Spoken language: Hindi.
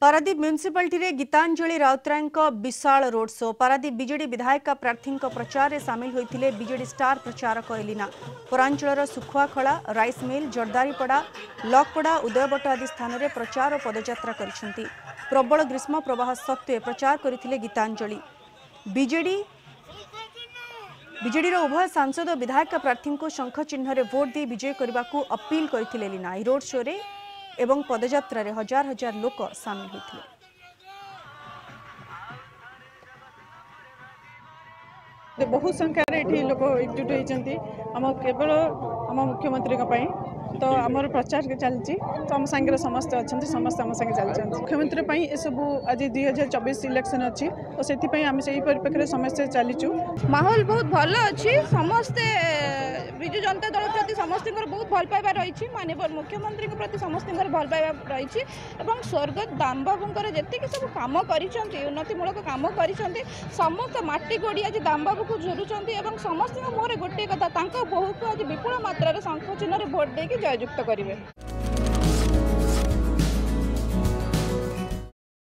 पारादीप म्यूनिसिपालिटी गीतांजलि राउतराय विशाल रोड शो। पारादीप बीजेडी विधायक प्रार्थी प्रचार में सामिल होते बीजेडी स्टार प्रचारक एलिना। पौरांचल सुखुआखला, राइस मिल, जर्दारीपड़ा, लकपड़ा, उदयबट आदि स्थान में प्रचार और पदयात्रा कर प्रबल ग्रीष्म प्रवाह सत्वे प्रचार करते गीतांजलि। बीजेडी उभय सांसद और विधायक प्रार्थी को शंख चिन्ह भोट दे विजय करने को अपील करते एलिना। रोड शो रे एवं पदयात्रा रे हजार हजार लोक सामिल होते। बहुत संख्यार ये लोक एकजुट होती केवल आम मुख्यमंत्री तो आमर प्रचार चलती तो आम सांगे समस्त अच्छा समस्त आम सांगे चलते मुख्यमंत्री ये सब आज 2024 इलेक्शन अच्छी तो से आम से परिप्रेक्षी समस्या चलीचु। माहौल बहुत भल अच्छी समस्ते विजु जनता दल प्रति समस्त बहुत भल पाइबा रही माननीय मुख्यमंत्री प्रति समस्त भल पाइबा रही स्वर्गत दाम बाबूर जी सब कम कर उन्नतिमूलक कम कर समस्त माटी गोड़ी आज दाम बाबू को झुरुंट समस्त मोहर गोटे कथा बोहू को आज विपुल मात्रा शंख चिन्ह भोट देकी जययुक्त करेंगे।